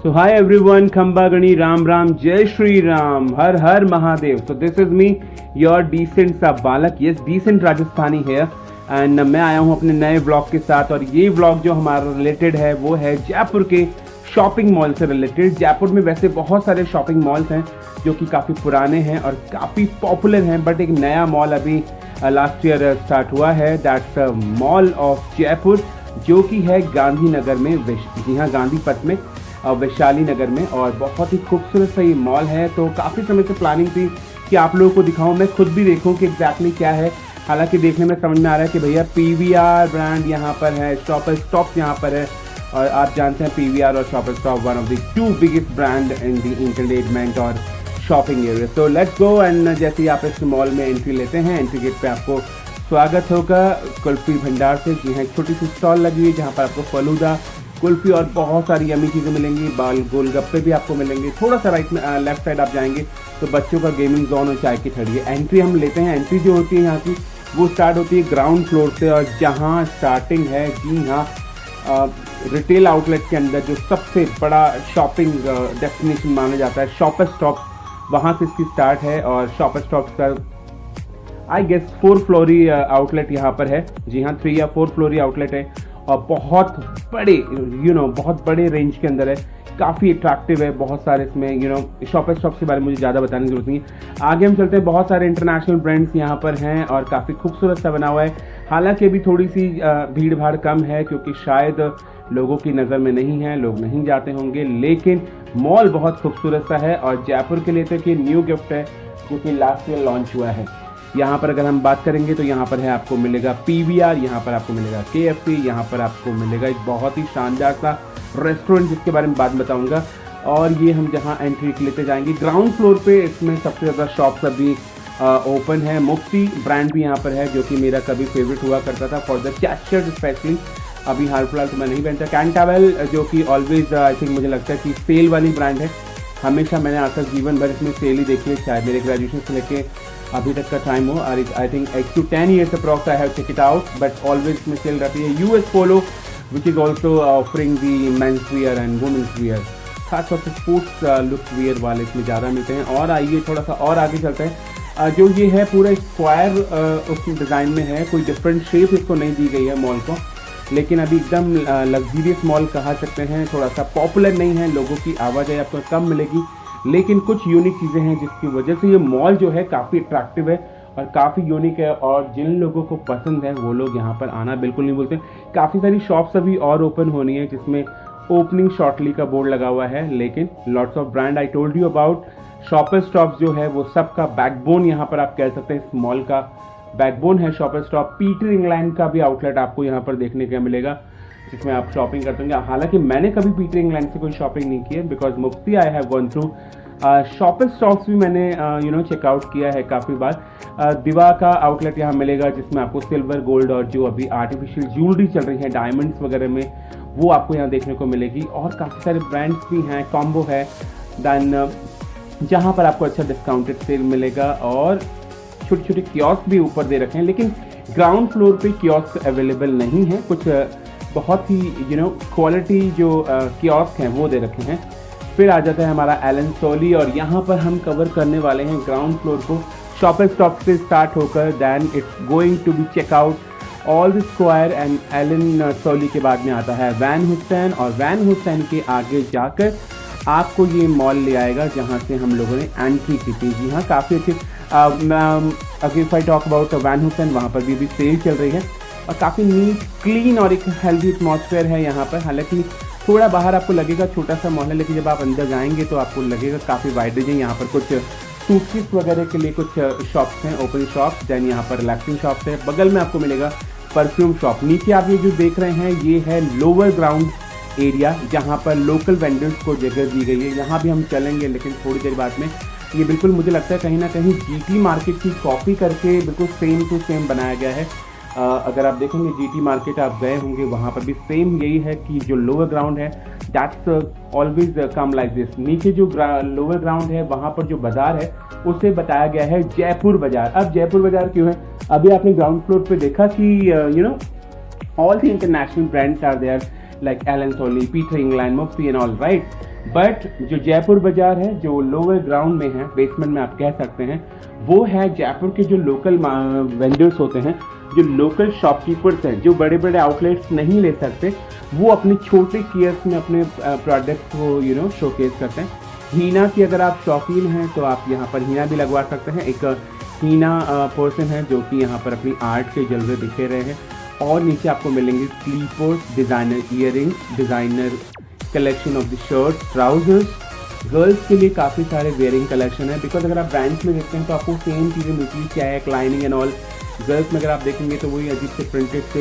So hi everyone, Khambagani, Ram Ram, Jai Shri Ram, Har Har Mahadev. So this is me, your decent सा बालक, yes decent Rajasthani है and मैं आया हूँ अपने नए व्लॉग के साथ। और ये व्लॉग जो हमारा रिलेटेड है वो है जयपुर के शॉपिंग मॉल से रिलेटेड। जयपुर में वैसे बहुत सारे शॉपिंग मॉल्स हैं जो कि काफ़ी पुराने हैं और काफ़ी पॉपुलर हैं, बट एक नया मॉल अभी लास्ट ईयर स्टार्ट हुआ है, दैट्स मॉल ऑफ जयपुर, जो कि है गांधीनगर में, जी हाँ गांधी पथ में, वैशाली नगर में। और बहुत ही खूबसूरत सा ये मॉल है। तो काफ़ी समय से प्लानिंग थी कि आप लोगों को दिखाऊं, मैं खुद भी देखूं कि एग्जैक्टली क्या है। हालांकि देखने में समझ में आ रहा है कि भैया पीवीआर ब्रांड यहाँ पर है, शॉपर स्टॉप यहाँ पर है, और आप जानते हैं पीवीआर और shopper stop one of the two biggest brand in the entertainment और शॉपिंग एरिया। तो लेट्स गो एंड जैसे ही आप इस मॉल में एंट्री लेते हैं, एंट्री गेट पे आपको स्वागत होगा कुल्फी भंडार से। जी हाँ, एक छोटी सी स्टॉल लगी हुई है जहाँ पर आपको फलूदा, कुल्फी और बहुत सारी यमी चीज़ें मिलेंगी। बाल गोलगप्पे भी आपको मिलेंगे। थोड़ा सा राइट में लेफ्ट साइड आप जाएंगे तो बच्चों का गेमिंग जोन और चाय की ठड़ी है। एंट्री हम लेते हैं, एंट्री जो होती है यहाँ की वो स्टार्ट होती है ग्राउंड फ्लोर से, और जहाँ स्टार्टिंग है, जी हाँ, रिटेल आउटलेट के अंदर जो सबसे बड़ा शॉपिंग डेस्टिनेशन माना जाता है शॉपर स्टॉप, वहाँ से इसकी स्टार्ट है। और शॉपर स्टॉप का आई गेस 4 फ्लोरी आउटलेट यहाँ पर है। जी हाँ, 3 या 4 फ्लोरी आउटलेट है और बहुत बड़े बहुत बड़े रेंज के अंदर है, काफ़ी अट्रैक्टिव है। बहुत सारे इसमें शॉपर स्टॉप के बारे में मुझे ज़्यादा बताने की जरूरत नहीं है। आगे हम चलते हैं, बहुत सारे इंटरनेशनल ब्रांड्स यहाँ पर हैं और काफ़ी खूबसूरत सा बना हुआ है। हालांकि अभी थोड़ी सी भीड़ भाड़ कम है क्योंकि शायद लोगों की नज़र में नहीं है, लोग नहीं जाते होंगे, लेकिन मॉल बहुत खूबसूरत सा है। और जयपुर के लिए तो कि न्यू गिफ्ट है जो कि लास्ट ईयर लॉन्च हुआ है। यहाँ पर अगर हम बात करेंगे तो यहाँ पर है आपको मिलेगा पीवीआर, यहाँ पर आपको मिलेगा केएफसी, यहाँ पर आपको मिलेगा एक बहुत ही शानदार सा रेस्टोरेंट जिसके बारे में बात बताऊंगा। और ये हम जहाँ एंट्री लेते जाएंगे, ग्राउंड फ्लोर पे इसमें सबसे ज़्यादा शॉप्स अभी ओपन है। मुफ्ती ब्रांड भी यहाँ पर है जो कि मेरा कभी फेवरेट हुआ करता था फॉर द कैशर्ट स्पेशली। अभी हाल फिलहाल तो मैं नहीं पहनता। कैंटावेल जो कि ऑलवेज आई थिंक मुझे लगता है कि सेल वाली ब्रांड है, हमेशा मैंने आज तक जीवन भर इसमें सेल ही देखी है, चाहे मेरे ग्रेजुएशन से लेके अभी तक का टाइम हो। और I think 8 to 10 years approx I have check it out, but always इसमें सेल रहती है। US Polo which is also offering the men's wear and women's wear, खासतौर से स्पोर्ट्स लुक वियर वाले इसमें ज़्यादा मिलते हैं। और आइए थोड़ा सा और आगे चलते हैं। जो ये है पूरा स्क्वायर उसकी डिज़ाइन में है, कोई डिफरेंट शेप इसको नहीं दी गई है मॉल को, लेकिन अभी एकदम लग्जरियस मॉल कहा सकते हैं। थोड़ा सा पॉपुलर नहीं है, लोगों की आवाजाही आपको कम मिलेगी, लेकिन कुछ यूनिक चीज़ें हैं जिसकी वजह से ये मॉल जो है काफ़ी अट्रैक्टिव है और काफ़ी यूनिक है। और जिन लोगों को पसंद है वो लोग यहाँ पर आना बिल्कुल नहीं भूलते। काफ़ी सारी शॉप्स अभी और ओपन होनी है जिसमें ओपनिंग शॉर्टली का बोर्ड लगा हुआ है, लेकिन lots of brand I told you about. Shopper stop जो है वो सबका बैकबोन, यहाँ पर आप कह सकते हैं इस मॉल का बैकबोन है शॉपर स्टॉप। पीटर इंग्लैंड का भी आउटलेट आपको यहाँ पर देखने को मिलेगा जिसमें आप शॉपिंग करते होंगे। हालांकि मैंने कभी पीटर इंग्लैंड से कोई शॉपिंग नहीं की है because Mufti I have gone through. Shopper stops भी मैंने चेकआउट किया है काफ़ी बार। दिवा का आउटलेट यहाँ मिलेगा जिसमें आपको सिल्वर, गोल्ड और जो अभी आर्टिफिशियल ज्वेलरी चल रही है डायमंड्स वगैरह में, वो आपको यहाँ देखने को मिलेगी। और काफ़ी सारे ब्रांड्स भी हैं, कॉम्बो है देन जहाँ पर आपको अच्छा डिस्काउंटेड सेल मिलेगा। और छोटे छोटे कियोस्क भी ऊपर दे रखे हैं, लेकिन ग्राउंड फ्लोर पे कियोस्क अवेलेबल नहीं है। कुछ बहुत ही क्वालिटी जो कियोस्क हैं वो दे रखे हैं। फिर आ जाता है हमारा एलन सोली, और यहाँ पर हम कवर करने वाले हैं ग्राउंड फ्लोर को शॉपर स्टॉप से स्टार्ट होकर, then it's going to be checkout all the square and Allen Solly के बाद में आता है वैन हुसैन, और वैन हुसैन के आगे जाकर आपको ये मॉल ले आएगा जहाँ से हम लोगों ने एंट्री की थी। जी हाँ, काफ़ी अच्छी if I talk about when Hussain, वहाँ पर भी सेल चल रही है और काफ़ी नीट, क्लीन और एक हेल्दी एटमॉस्फेयर है यहाँ पर। हालांकि थोड़ा बाहर आपको लगेगा छोटा सा मॉल है, लेकिन जब आप अंदर जाएंगे तो आपको लगेगा काफ़ी वाइड रेंज है। यहाँ पर कुछ सूटकेस वगैरह के लिए कुछ शॉप्स हैं, ओपन शॉप्स, दैन यहाँ पर रिलैक्सिंग शॉप्स है। बगल में आपको मिलेगा परफ्यूम शॉप। नीचे आप ये जो देख रहे हैं ये है लोअर ग्राउंड एरिया जहाँ पर लोकल वेंडर्स को जगह दी गई है। यहाँ भी हम चलेंगे लेकिन थोड़ी देर बाद में। ये बिल्कुल मुझे लगता है कहीं ना कहीं जीटी मार्केट की कॉपी करके बिल्कुल सेम टू सेम बनाया गया है। अगर आप देखेंगे जीटी मार्केट आप गए होंगे, वहाँ पर भी सेम यही है कि जो लोअर ग्राउंड है that's always come like this. नीचे जो लोअर ग्राउंड है वहाँ पर जो बाजार है उसे बताया गया है जयपुर बाजार। अब जयपुर बाजार क्यों है? अभी आपने ग्राउंड फ्लोर पे देखा कि all the international brands are there like Allen Solly, Peter England, Mufti and all, right? But जो जयपुर बाजार है, जो लोअर ग्राउंड में है, बेसमेंट में आप कह सकते हैं, वो है जयपुर के जो लोकल वेंडर्स होते हैं, जो लोकल शॉपकीपर्स हैं, जो बड़े बड़े आउटलेट्स नहीं ले सकते, वो अपने छोटे कियर्स में अपने प्रोडक्ट को शोकेस करते हैं। हीना की अगर आप शौकीन हैं तो आप यहाँ पर हीना भी लगवा सकते हैं। एक हीना पर्सन है जो कि यहाँ पर अपनी आर्ट के जलवे दिखे रहे हैं। और नीचे आपको मिलेंगे slippers, designer earrings, designer collection of the shirt, trousers. Girls के लिए काफ़ी सारे वेयरिंग कलेक्शन है, बिकॉज अगर आप ब्रांड्स में देखते हैं तो आपको सेम चीज़ें मिलती है, क्या है लाइनिंग एंड ऑल। गर्ल्स में अगर आप देखेंगे तो वही अजीब से प्रिंटेड से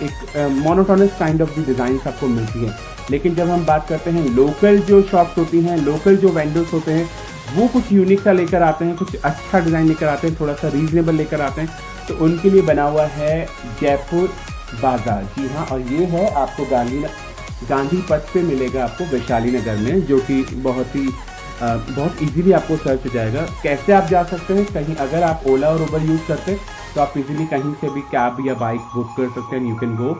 एक monotonous kind of the design आपको मिलती है। लेकिन जब हम बात करते हैं लोकल जो शॉप्स होती हैं, लोकल जो वेंडर्स होते हैं, वो कुछ यूनिक सा लेकर आते हैं, कुछ अच्छा डिज़ाइन लेकर आते हैं, थोड़ा सा रीजनेबल लेकर आते हैं, तो उनके लिए बना हुआ है जयपुर बाज़ार। जी हाँ, और ये है आपको गांधी पथ पे मिलेगा आपको वैशाली नगर में, जो कि बहुत इजीली आपको सर्च हो जाएगा। कैसे आप जा सकते हैं, कहीं अगर आप ओला और उबर यूज़ करते हैं तो आप इजीली कहीं से भी कैब या बाइक बुक कर सकते हैं, यू कैन गो।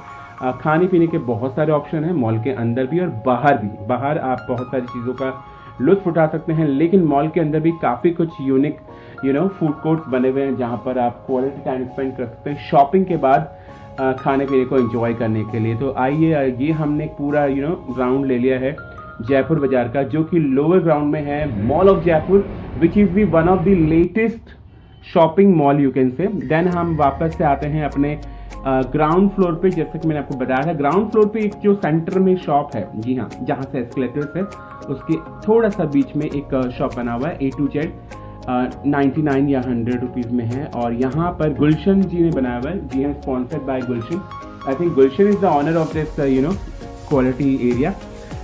खाने पीने के बहुत सारे ऑप्शन हैं मॉल के अंदर भी और बाहर भी। बाहर आप बहुत सारी चीज़ों का लुत्फ उठा सकते हैं, लेकिन मॉल के अंदर भी काफ़ी कुछ यूनिक फूड कोर्ट्स बने हुए हैं जहाँ पर आप क्वालिटी टाइम स्पेंड कर सकते हैं शॉपिंग के बाद खाने पीने को एंजॉय करने के लिए। तो आइए, ये हमने पूरा ग्राउंड ले लिया है जयपुर बाजार का, जो कि लोअर ग्राउंड में है mall of Jaipur, which is the one of the latest shopping mall you can say. Then हम वापस से आते हैं अपने ग्राउंड फ्लोर पे। जैसे कि मैंने आपको बताया था, ग्राउंड फ्लोर पे एक जो सेंटर में शॉप है, जी हाँ, जहाँ से एस्केलेटर्स है, उसके थोड़ा सा बीच में एक शॉप बना हुआ है A to Z, 99 या 100 रुपीज़ में है। और यहाँ पर गुलशन जी ने बनाया हुआ है, जी हाँ, sponsored by Gulshan. I think Gulshan is the owner of this quality area.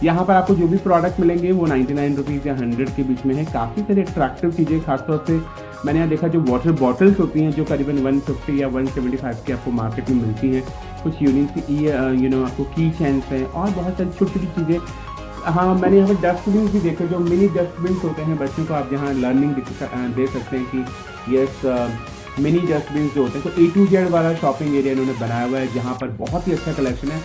यहाँ पर आपको जो भी प्रोडक्ट मिलेंगे वो 99 रुपीज़ या 100 के बीच में है। काफ़ी सारे अट्रैक्टिव चीज़ें, खासतौर से मैंने यहाँ देखा जो वाटर बॉटल्स होती हैं, जो करीबन 150 या 175 की आपको मार्केट में मिलती हैं। कुछ यूनिक सी आपको की चैन्स हैं और बहुत सारी छोटी छोटी चीज़ें। हाँ, मैंने यहाँ पर डस्टबिन भी देखे, जो मिनी डस्टबिन होते हैं बच्चों को, आप जहाँ लर्निंग दे सकते हैं कि यस, मिनी डस्टबिन जो होते हैं। तो A to Z वाला शॉपिंग एरिया इन्होंने बनाया हुआ है, जहाँ पर बहुत ही अच्छा कलेक्शन है।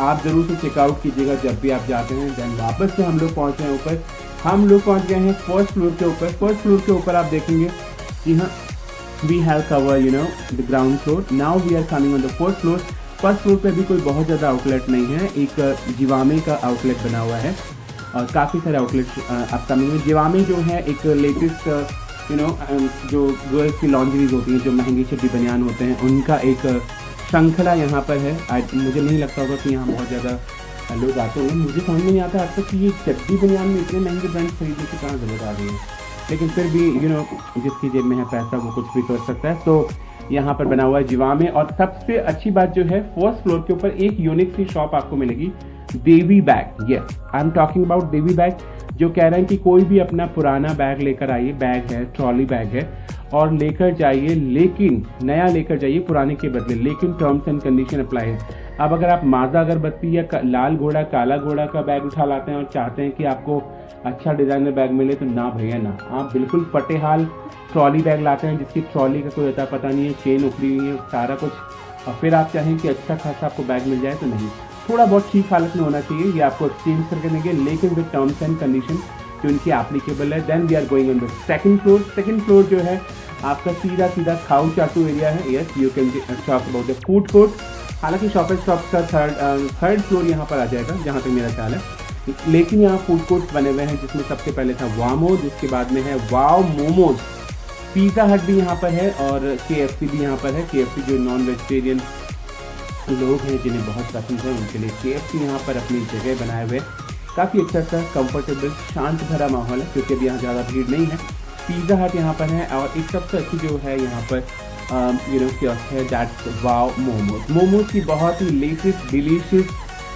आप ज़रूर से चेकआउट कीजिएगा जब भी आप जाते हैं। देन वापस से हम लोग पहुँचे हैं ऊपर। हम लोग पहुँच गए हैं फर्स्ट फ्लोर के ऊपर। फर्स्ट फ्लोर के ऊपर आप देखेंगे, जी हाँ, we have cover the ground floor. Now we are coming on the first floor. First floor पे भी कोई बहुत ज़्यादा आउटलेट नहीं है। एक जिवामे का आउटलेट बना हुआ है और काफ़ी सारे आउटलेट्स अपकमिंग में। जिवामे जो है एक लेटेस्ट जो गर्ल्स की लॉन्ड्रीज होती हैं, जो महंगी चड्डी बनियान होते हैं, उनका एक श्रृंखला यहाँ पर है। मुझे नहीं लगता होगा कि यहाँ बहुत ज़्यादा लोग आते होंगे। मुझे समझ में नहीं आता आज तक कि ये चड्डी बनियान में इतने महंगे ब्रांड खरीदने की कहाँ ज़रूरत आ गई है, लेकिन फिर भी जिसकी जेब में है पैसा वो कुछ भी कर सकता है। तो यहाँ पर बना हुआ है जिवामे। और सबसे अच्छी बात जो है, फर्स्ट फ्लोर के ऊपर एक यूनिक सी शॉप आपको मिलेगी, Devi bag. Yes, I am talking about Devi bag, जो कह रहे हैं कि कोई भी अपना पुराना बैग लेकर आइए, बैग है, ट्रॉली बैग है, और लेकर जाइए, लेकिन नया लेकर जाइए पुराने के बदले, लेकिन टर्म्स एंड कंडीशन अप्लाई है। अब अगर आप माजा अगरबत्ती या लाल घोड़ा, काला घोड़ा का बैग उठा लाते हैं और चाहते हैं कि आपको अच्छा डिज़ाइनर बैग मिले, तो ना भैया ना, आप बिल्कुल फटे हाल ट्रॉली बैग लाते हैं, जिसकी ट्रॉली का कोई अता पता नहीं है, चेन उखड़ी हुई है, सारा कुछ, और फिर आप चाहें कि अच्छा खासा आपको बैग मिल जाए, तो नहीं, थोड़ा बहुत ठीक हालत में होना चाहिए। ये आपको एक्सचेंज करके देंगे, लेकिन विद टर्म्स एंड कंडीशन जो इनकी एप्लीकेबल है। Then we are going on the second floor. Second floor जो है आपका सीधा खाऊ चाटू एरिया है। Yes, you can talk about the food court. हालांकि शॉप एंड शॉप्स का थर्ड फ्लोर यहाँ पर आ जाएगा, जहाँ तक मेरा ख्याल है, लेकिन यहाँ फूड कोर्ट्स बने हुए हैं, जिसमें सबसे पहले था वामो, जिसके बाद में है वाव मोमोज। पिज़्ज़ा हट भी यहाँ पर है और KFC भी यहाँ पर है। KFC जो नॉन वेजिटेरियन लोग हैं जिन्हें बहुत पसंद है, उनके लिए KFC यहाँ पर अपनी जगह बनाए हुए। काफ़ी अच्छा सा कंफर्टेबल शांत भरा माहौल है, क्योंकि अभी यहाँ ज़्यादा भीड़ नहीं है। पिज़्ज़ा हट यहाँ पर है, और एक सबसे अच्छी जो है यहाँ पर क्या है, दैट्स वाव मोमोज। मोमोज की बहुत ही लेटेस्ट डिलीशियस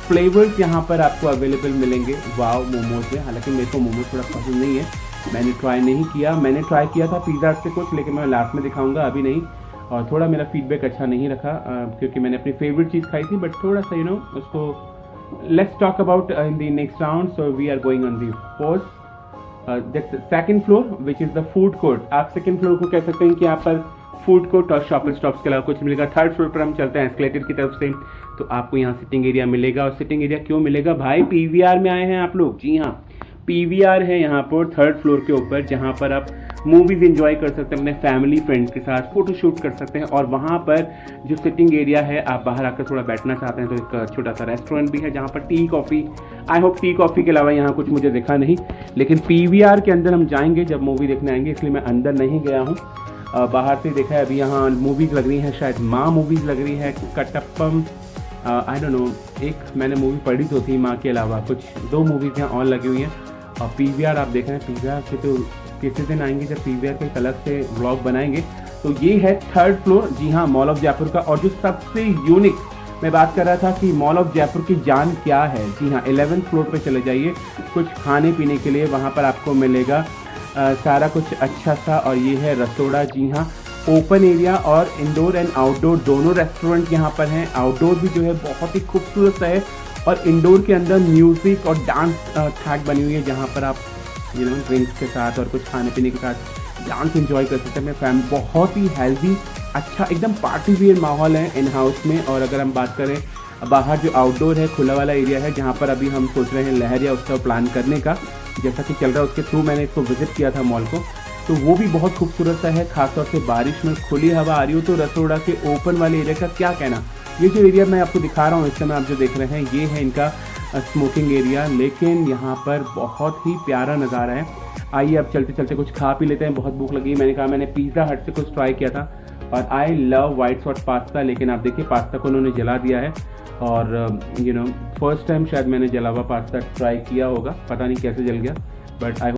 फ्लेवर्स यहाँ पर आपको अवेलेबल मिलेंगे वाव मोमोज में। हालांकि मेरे को मोमोज थोड़ा पसंद नहीं है, मैंने ट्राई नहीं किया। मैंने ट्राई किया था पिज़्ज़ा हट से कुछ, लेकिन मैं लास्ट में दिखाऊंगा, अभी नहीं। और थोड़ा मेरा फीडबैक अच्छा नहीं रखा, क्योंकि मैंने अपनी फेवरेट चीज़ खाई थी, बट थोड़ा सा उसको let's talk about in the next round. So we are going on the fourth second floor, which is the food court. आप सेकंड फ्लोर को कह सकते हैं कि यहाँ पर फूड कोर्ट और शॉप एंड स्टॉप्स के अलावा कुछ मिलेगा। थर्ड फ्लोर पर हम चलते हैं एस्केलेटर की तरफ से, तो आपको यहाँ सिटिंग एरिया मिलेगा। और सिटिंग एरिया क्यों मिलेगा भाई, PVR में आए हैं आप लोग, जी हाँ, पीवीआर है यहाँ पर 3rd फ्लोर के ऊपर, जहाँ पर आप मूवीज़ एंजॉय कर सकते हैं अपने फैमिली फ्रेंड्स के साथ, फ़ोटो शूट कर सकते हैं। और वहाँ पर जो सिटिंग एरिया है, आप बाहर आकर थोड़ा बैठना चाहते हैं तो एक छोटा सा रेस्टोरेंट भी है जहाँ पर tea coffee, I hope tea coffee के अलावा यहाँ कुछ मुझे दिखा नहीं। लेकिन पीवीआर के अंदर हम जाएंगे जब मूवी देखने आएंगे, इसलिए मैं अंदर नहीं गया हूँ, बाहर से देखा है। अभी यहाँ मूवीज़ लग रही हैं, शायद माँ मूवीज़ लग रही है, कटप्पम, आई डोंट नो, एक मैंने मूवी पढ़ी तो थी माँ के अलावा, कुछ 2 मूवीज़ यहाँ और लगी हुई हैं। और पीवीआर आप देख रहे हैं, पीवीआर से तो किसी दिन आएंगे जब पीवीआर के अलग से व्लॉग बनाएंगे। तो ये है 3rd फ्लोर, जी हाँ, मॉल ऑफ जयपुर का। और जो सबसे यूनिक मैं बात कर रहा था कि मॉल ऑफ जयपुर की जान क्या है, जी हाँ, 11th फ्लोर पे चले जाइए कुछ खाने पीने के लिए, वहाँ पर आपको मिलेगा सारा कुछ अच्छा सा। और ये है रसोड़ा, जी हाँ, ओपन एरिया और इंडोर एंड आउटडोर दोनों रेस्टोरेंट यहाँ पर हैं। आउटडोर भी जो है बहुत ही खूबसूरत सा है, और इंडोर के अंदर म्यूज़िक और डांस ट्रैक बनी हुई है, जहाँ पर आप ड्रिंक्स के साथ और कुछ खाने पीने के साथ डांस एंजॉय कर सकते हैं अपने फैमिली। बहुत ही हेल्दी, अच्छा एकदम पार्टी वियर माहौल है इन हाउस में। और अगर हम बात करें बाहर जो आउटडोर है, खुला वाला एरिया है, जहाँ पर अभी हम सोच रहे हैं लहरिया उत्सव प्लान करने का, जैसा कि चल रहा है उसके थ्रू मैंने इसको विजिट किया था मॉल को, तो वो भी बहुत खूबसूरत सा है। खासतौर से बारिश में खुली हवा आ रही हो तो रसोड़ा के ओपन वाले एरिया का क्या कहना। ये जो एरिया मैं आपको दिखा रहा हूँ इस समय आप जो देख रहे हैं, ये है इनका स्मोकिंग एरिया, लेकिन यहाँ पर बहुत ही प्यारा नज़ारा है। आइए अब चलते चलते कुछ खा पी लेते हैं, बहुत भूख लगी। मैंने कहा मैंने पिज़्ज़ा हट से कुछ ट्राई किया था, और I love white sauce pasta, लेकिन आप देखिए पास्ता को उन्होंने जला दिया है। और फर्स्ट टाइम शायद मैंने जला हुआ पास्ता ट्राई किया होगा, पता नहीं कैसे जल गया, बट आई